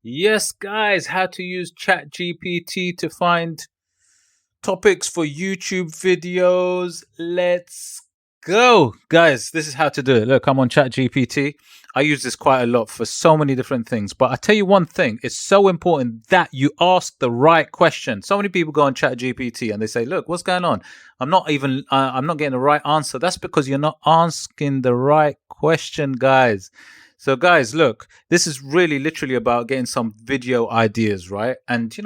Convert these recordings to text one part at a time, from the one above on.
Yes, guys, how to use ChatGPT to find topics for YouTube videos. Let's go. Guys, this is how to do it. Look, I'm on ChatGPT. I use this quite a lot for so many different things. But I tell you one thing, it's so important that you ask the right question. So many people go on ChatGPT and they say, look, what's going on? I'm not getting the right answer. That's because you're not asking the right question, guys. So, guys, look, this is really literally about getting some video ideas, right? And,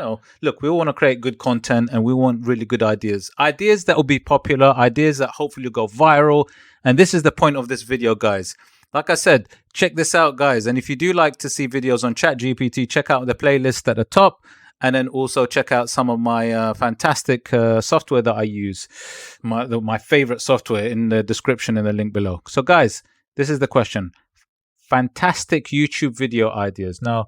look, we all want to create good content and we want really good ideas. Ideas that will be popular, ideas that hopefully will go viral. And this is the point of this video, guys. Like I said, check this out, guys. And if you do like to see videos on ChatGPT, check out the playlist at the top. And then also check out some of my fantastic software that I use, my favorite software in the description in the link below. So, guys, this is the question. Fantastic YouTube video ideas. Now,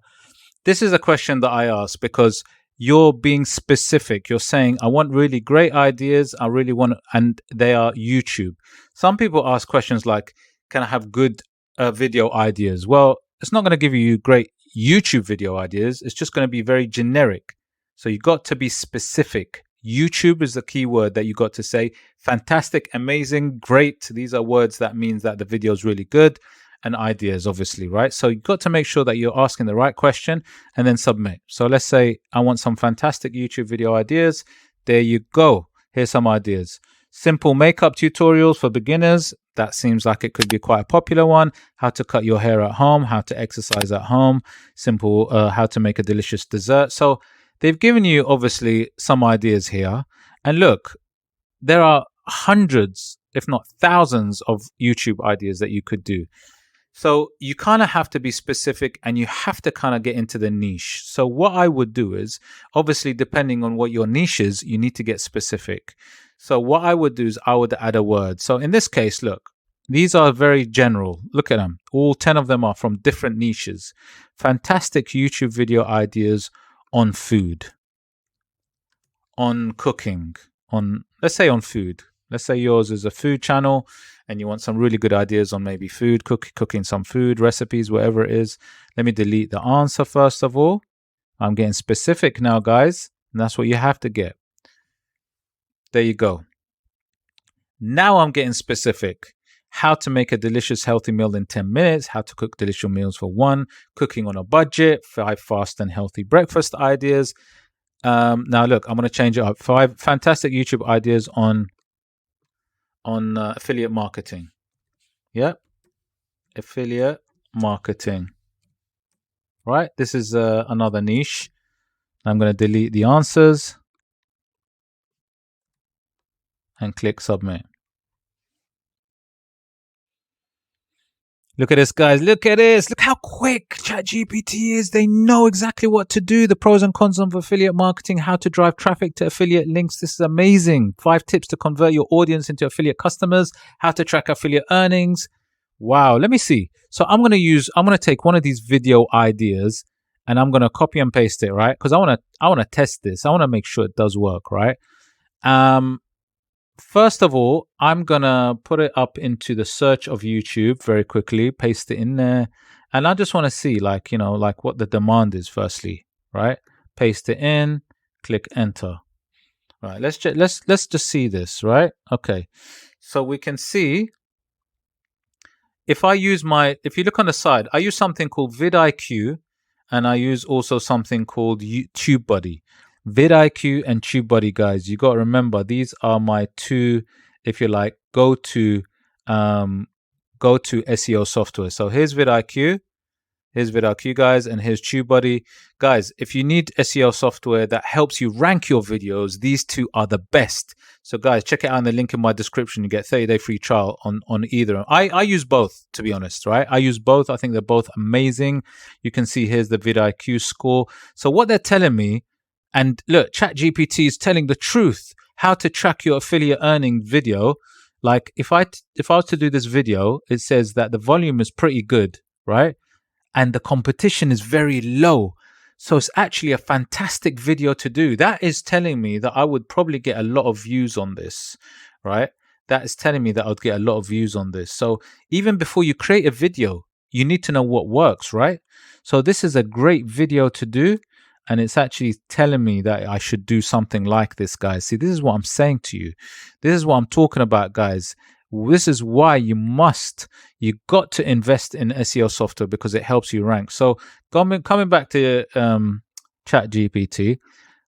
this is a question that I ask because you're being specific. You're saying, I want really great ideas. I really want, and they are YouTube. Some people ask questions like, can I have good video ideas? Well, it's not going to give you great YouTube video ideas. It's just going to be very generic. So you got to be specific. YouTube is the key word that you got to say. Fantastic, amazing, great. These are words that means that the video is really good. And ideas, obviously, right? So you've got to make sure that you're asking the right question and then submit. So let's say I want some fantastic YouTube video ideas. There you go. Here's some ideas. Simple makeup tutorials for beginners. That seems like it could be quite a popular one. How to cut your hair at home, how to exercise at home, simple how to make a delicious dessert. So they've given you obviously some ideas here. And look, there are hundreds, if not thousands of YouTube ideas that you could do. So you kind of have to be specific and you have to kind of get into the niche. So what I would do is, obviously, depending on what your niche is, you need to get specific. So what I would do is I would add a word. So in this case, look, these are very general. Look at them. All 10 of them are from different niches. Fantastic YouTube video ideas on food, on cooking, let's say on food. Let's say yours is a food channel and you want some really good ideas on maybe food, cooking some food, recipes, whatever it is. Let me delete the answer first of all. I'm getting specific now, guys. And that's what you have to get. There you go. Now I'm getting specific. How to make a delicious, healthy meal in 10 minutes. How to cook delicious meals for one. Cooking on a budget. 5 fast and healthy breakfast ideas. Now, look, I'm going to change it up. 5 fantastic YouTube ideas on affiliate marketing. Yep. Affiliate marketing. Right. This is another niche. I'm going to delete the answers and click submit. Look at this, guys. Look at this. Look how quick ChatGPT is. They know exactly what to do. The pros and cons of affiliate marketing, how to drive traffic to affiliate links. This is amazing. 5 tips to convert your audience into affiliate customers, how to track affiliate earnings. Wow. Let me see. So I'm going to take one of these video ideas and I'm going to copy and paste it, right? Because I want to test this. I want to make sure it does work, right? First of all, I'm going to put it up into the search of YouTube very quickly, paste it in there. And I just want to see like what the demand is firstly, right? Paste it in, click enter. All right, let's just see this, right? Okay. So we can see if you look on the side, I use something called vidIQ and I use also something called TubeBuddy. vidIQ and TubeBuddy, guys, you got to remember these are my 2, if you like, go to SEO software. So here's vidIQ, guys, and here's TubeBuddy. Guys, if you need SEO software that helps you rank your videos, these 2 are the best. So guys, check it out in the link in my description. You get 30-day free trial on either. I use both, to be honest, right? I use both. I think they're both amazing. You can see here's the vidIQ score. So what they're telling me, and look, ChatGPT is telling the truth. How to track your affiliate earning video. Like if I was to do this video, it says that the volume is pretty good, right? And the competition is very low. So it's actually a fantastic video to do. That is telling me that I would probably get a lot of views on this, right? That is telling me that I would get a lot of views on this. So even before you create a video, you need to know what works, right? So this is a great video to do, and it's actually telling me that I should do something like this, guys. See, this is what I'm saying to you. This is what I'm talking about, guys. This is why you got to invest in SEO software, because it helps you rank. So coming back to Chat GPT,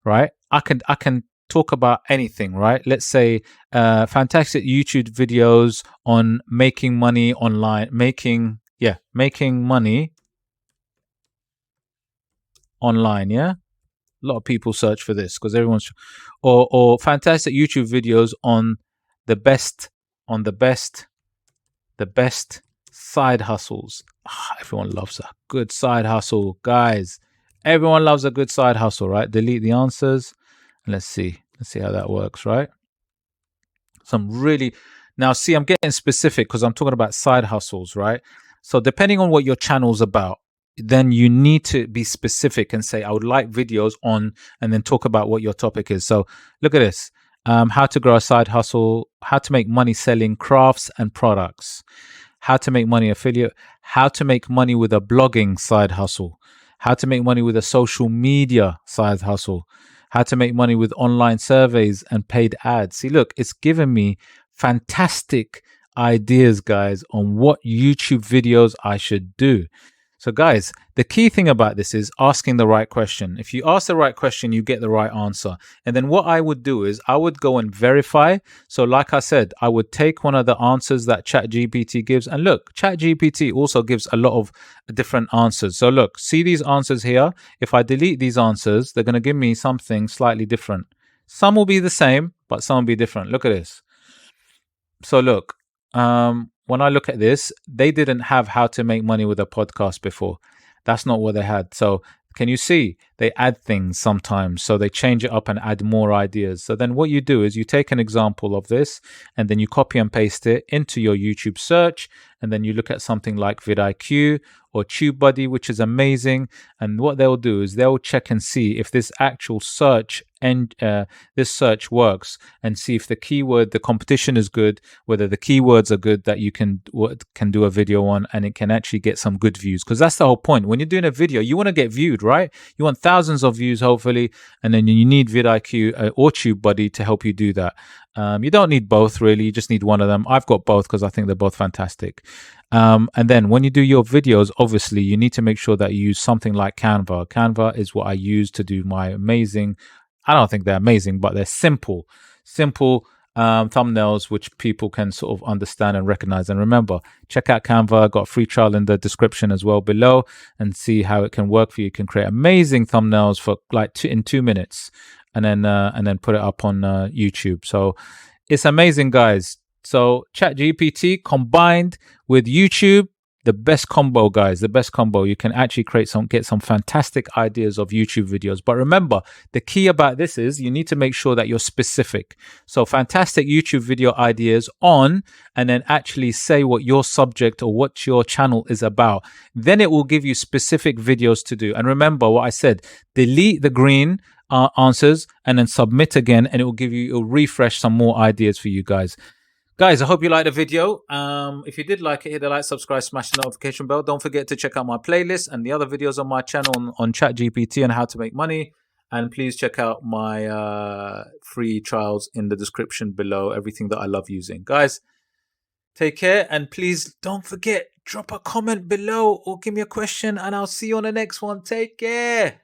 right? I can talk about anything, right? Let's say fantastic YouTube videos on making money online, making money online. Yeah, a lot of people search for this because everyone's, or fantastic YouTube videos on the best on the best side hustles. Everyone loves a good side hustle, guys. Everyone loves a good side hustle, right? Delete the answers. Let's see. Let's see how that works, right? Some really, now see, I'm getting specific because I'm talking about side hustles, right? So depending on what your channel's about, then you need to be specific and say, I would like videos on, and then talk about what your topic is. So look at this. How to grow a side hustle, how to make money selling crafts and products, how to make money affiliate, how to make money with a blogging side hustle, how to make money with a social media side hustle, how to make money with online surveys and paid ads. See, look, it's given me fantastic ideas, guys, on what YouTube videos I should do. So, guys, the key thing about this is asking the right question. If you ask the right question, you get the right answer. And then what I would do is I would go and verify. So, like I said, I would take one of the answers that ChatGPT gives. And look, ChatGPT also gives a lot of different answers. So, look, see these answers here. If I delete these answers, they're going to give me something slightly different. Some will be the same, but some will be different. Look at this. So look, when I look at this, they didn't have how to make money with a podcast before. That's not what they had. So can you see they add things sometimes? So they change it up and add more ideas. So then what you do is you take an example of this and then you copy and paste it into your YouTube search. And then you look at something like vidIQ or TubeBuddy, which is amazing. And what they'll do is they'll check and see if this actual search and this search works, and see if the keyword, the competition is good, whether the keywords are good that you can do a video on, and it can actually get some good views. Because that's the whole point. When you're doing a video, you want to get viewed, right? You want thousands of views, hopefully, and then you need vidIQ or TubeBuddy to help you do that. You don't need both, really. You just need one of them. I've got both because I think they're both fantastic. And then when you do your videos, obviously, you need to make sure that you use something like Canva. Canva is what I use to do my amazing, I don't think they're amazing, but they're simple thumbnails, which people can sort of understand and recognize. And remember, check out Canva. I've got a free trial in the description as well below, and see how it can work for you. You can create amazing thumbnails for like in 2 minutes, and then put it up on YouTube. So it's amazing, guys. So ChatGPT combined with YouTube, the best combo, guys, the best combo. You can actually get some fantastic ideas of YouTube videos. But remember, the key about this is you need to make sure that you're specific. So fantastic YouTube video ideas on, and then actually say what your subject or what your channel is about. Then it will give you specific videos to do. And remember what I said, delete the green answers and then submit again, and it'll refresh some more ideas for you guys. Guys, I hope you liked the video. If you did like it, hit the like, subscribe, smash the notification bell. Don't forget to check out my playlist and the other videos on my channel on ChatGPT and how to make money. And please check out my free trials in the description below, everything that I love using. Guys, take care, and please don't forget, drop a comment below or give me a question, and I'll see you on the next one. Take care.